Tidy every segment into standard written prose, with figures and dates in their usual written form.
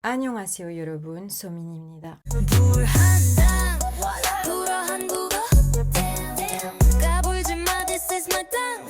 안녕하세요 여러분, 소민입니다. 불한당 불어 한국어 까불지 마 this is my tongue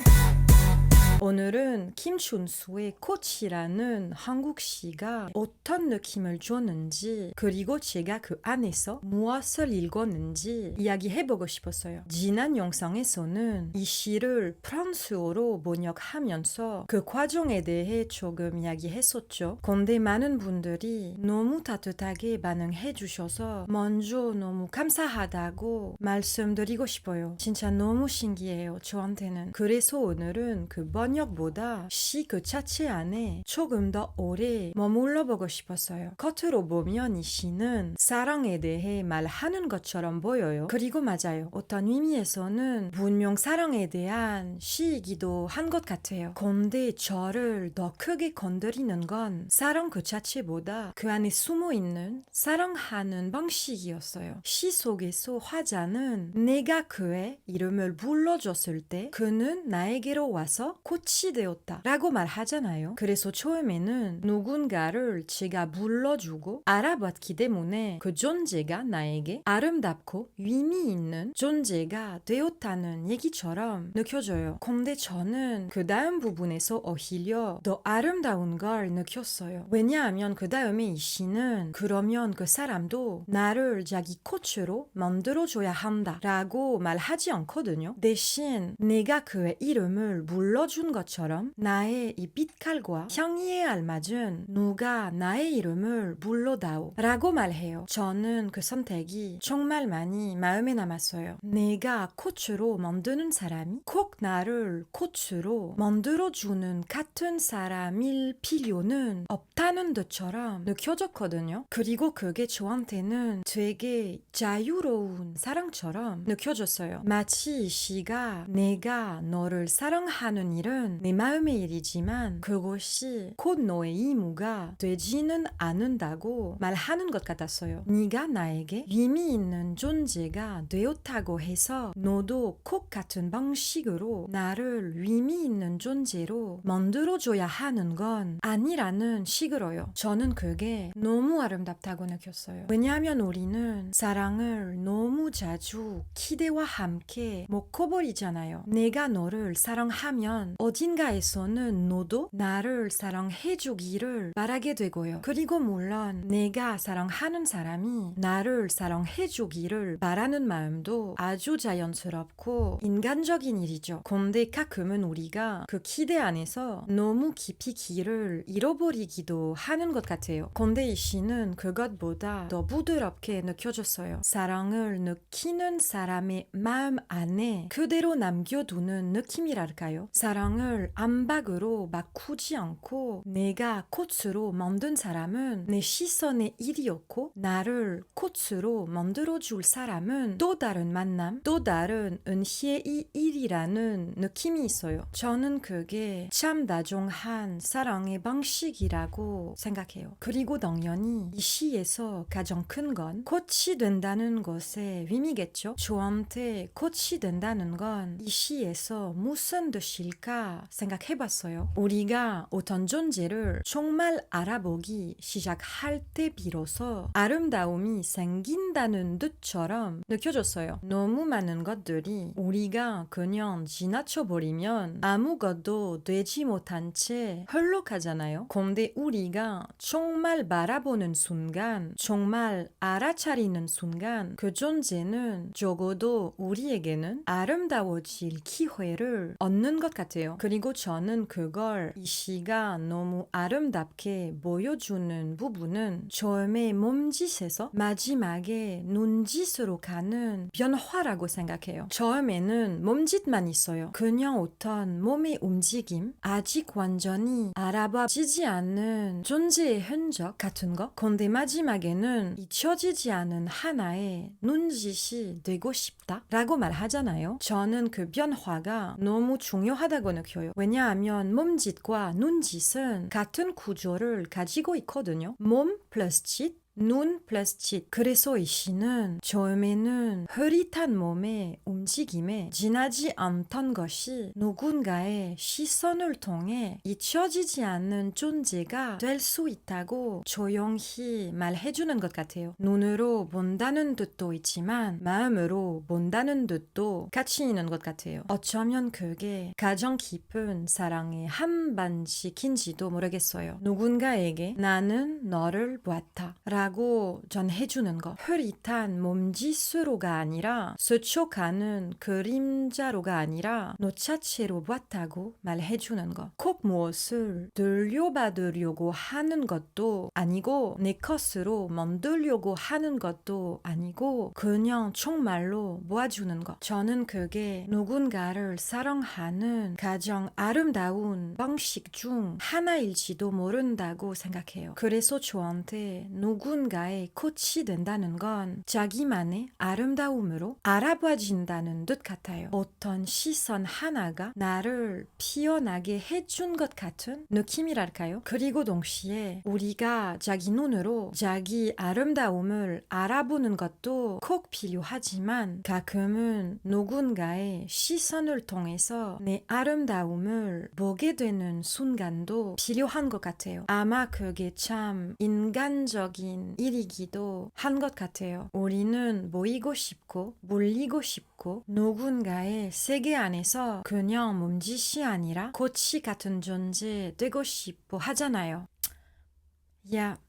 오늘은 김춘수의 꽃이라는 한국 시가 어떤 느낌을 줬는지, 그리고 제가 그 안에서 무엇을 읽었는지 이야기해보고 싶었어요. 지난 영상에서는 이 시를 프랑스어로 번역하면서 그 과정에 대해 조금 이야기했었죠. 근데 많은 분들이 너무 따뜻하게 반응해 주셔서 먼저 너무 감사하다고 말씀드리고 싶어요. 진짜 너무 신기해요, 저한테는. 그래서 오늘은 그 번역보다 시 그 자체 안에 조금 더 오래 머물러 보고 싶었어요. 겉으로 보면 이 시는 사랑에 대해 말하는 것처럼 보여요. 그리고 맞아요. 어떤 의미에서는 분명 사랑에 대한 시이기도 한 것 같아요. 근데 저를 더 크게 건드리는 건 사랑 그 자체보다 그 안에 숨어있는 사랑하는 방식이었어요. 시 속에서 화자는 내가 그의 이름을 불러줬을 때 그는 나에게로 와서 꽃이 되었다 라고 말하잖아요. 그래서 처음에는 누군가를 제가 불러주고 알아봤기 때문에 그 존재가 나에게 아름답고 의미 있는 존재가 되었다는 얘기처럼 느껴져요. 근데 저는 그 다음 부분에서 오히려 더 아름다운 걸 느꼈어요. 왜냐하면 그 다음에 이 시는 그러면 그 사람도 나를 자기 꽃으로 만들어줘야 한다 라고 말하지 않거든요. 대신 내가 그의 이름을 불러준 것처럼 나의 이 빛깔과 향기에 알맞은 누가 나의 이름을 불러다오 라고 말해요. 저는 그 선택이 정말 많이 마음에 남았어요. 내가 꽃으로 만드는 사람이 꼭 나를 꽃으로 만들어주는 같은 사람일 필요는 없다는 듯처럼 느껴졌거든요. 그리고 그게 저한테는 되게 자유로운 사랑처럼 느껴졌어요. 마치 이 시가 내가 너를 사랑하는 일은 내 마음의 일이지만 그것이 곧 너의 의무가 되지는 않는다고 말하는 것 같았어요. 네가 나에게 의미 있는 존재가 되었다고 해서 너도 꼭 같은 방식으로 나를 의미 있는 존재로 만들어줘야 하는 건 아니라는 식으로요. 저는 그게 너무 아름답다고 느꼈어요. 왜냐하면 우리는 사랑을 너무 자주 기대와 함께 먹어버리잖아요. 내가 너를 사랑하면 어딘가에서는 너도 나를 사랑해주기를 바라게 되고요. 그리고 물론 내가 사랑하는 사람이 나를 사랑해주기를 바라는 마음도 아주 자연스럽고 인간적인 일이죠. 근데 가끔은 우리가 그 기대 안에서 너무 깊이 길을 잃어버리기도 하는 것 같아요. 근데 이 시는 그것보다 더 부드럽게 느껴졌어요. 사랑을 느끼는 사람의 마음 안에 그대로 남겨두는 느낌이랄까요? 사랑을 암박으로 바꾸지 않고 내가 꽃으로 만든 사람은 내 시선의 일이었고 나를 꽃으로 만들어줄 사람은 또 다른 만남, 또 다른 은희의 일이라는 느낌이 있어요. 저는 그게 참 다정한 사랑의 방식이라고 생각해요. 그리고 당연히 이 시에서 가장 큰 건 꽃이 된다는 것의 의미겠죠. 저한테 꽃이 된다는 건 이 시에서 무슨 뜻일까 생각해봤어요. 우리가 어떤 존재를 정말 알아보기 시작할 때 비로소 아름다움이 생긴다는 뜻처럼 느껴졌어요. 너무 많은 것들이 우리가 그냥 지나쳐버리면 아무것도 되지 못한 채 흘러가잖아요. 근데 우리가 정말 바라보는 순간, 정말 알아차리는 순간 그 존재는 적어도 우리에게는 아름다워질 기회를 얻는 것 같아요. 그리고 저는 그걸 이 시가 너무 아름답게 보여주는 부분은 처음에 몸짓에서 마지막에 눈짓으로 가는 변화라고 생각해요. 처음에는 몸짓만 있어요. 그냥 어떤 몸의 움직임, 아직 완전히 알아봐지지 않는 존재의 흔적 같은 거. 근데 마지막에는 잊혀지지 않은 하나의 눈짓이 되고 싶다 라고 말하잖아요. 저는 그 변화가 너무 중요하다고 느껴요. 왜냐하면 몸짓과 눈짓은 같은 구조를 가지고 있거든요. 몸 플러스 짓, 눈 플러스 짓. 그래서 이 시는 처음에는 흐릿한 몸의 움직임에 지나지 않던 것이 누군가의 시선을 통해 잊혀지지 않는 존재가 될 수 있다고 조용히 말해주는 것 같아요. 눈으로 본다는 뜻도 있지만 마음으로 본다는 뜻도 같이 있는 것 같아요. 어쩌면 그게 가장 깊은 사랑의 한반씩인지도 모르겠어요. 누군가에게 나는 너를 보았다 라고 전해주는 것. 흐릿한 몸짓으로가 아니라 스쳐가는 그림자로가 아니라 노차체로 보았다고 말해주는 것. 꼭 무엇을 들려받으려고 하는 것도 아니고 내 것으로 만들려고 하는 것도 아니고 그냥 정말로 모아주는 것. 저는 그게 누군가를 사랑하는 가장 아름다운 방식 중 하나일지도 모른다고 생각해요. 그래서 저한테 누군가의 꽃이 된다는 건 자기만의 아름다움으로 알아봐진다는 뜻 같아요. 어떤 시선 하나가 나를 피어나게 해준 것 같은 느낌이랄까요? 그리고 동시에 우리가 자기 눈으로 자기 아름다움을 알아보는 것도 꼭 필요하지만 가끔은 누군가의 시선을 통해서 내 아름다움을 보게 되는 순간도 필요한 것 같아요. 아마 그게 참 인간적인 일이기도 한 것 같아요. 우리는 모이고 싶고 몰리고 싶고 누군가의 세계 안에서 그냥 몸짓이 아니라 꽃이 같은 존재 되고 싶어 하잖아요.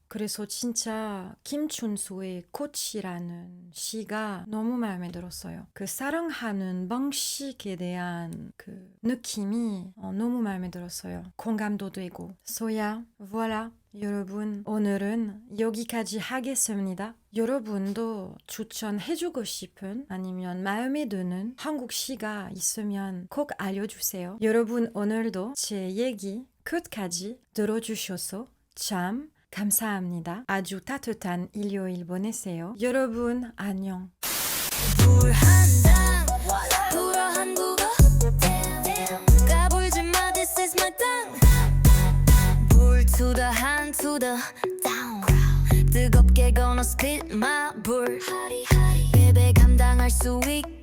그래서 진짜 김춘수의 꽃이라는 시가 너무 마음에 들었어요. 그 사랑하는 방식에 대한 그 느낌이 너무 마음에 들었어요. 공감도 되고. 소야, voilà. 여러분, 오늘은 여기까지 하겠습니다. 여러분도 추천해주고 싶은 아니면 마음에 드는 한국 시가 있으면 꼭 알려주세요. 여러분, 오늘도 제 얘기 끝까지 들어주셔서 참 감사합니다. 아주 따뜻한 일요일 보내세요. 여러분 안녕. 불한당 불어 한국어 까불지 마 this is my tongue 불 to the hand to the down 뜨겁게 gonna spit my 불 베베 감당할 수 있게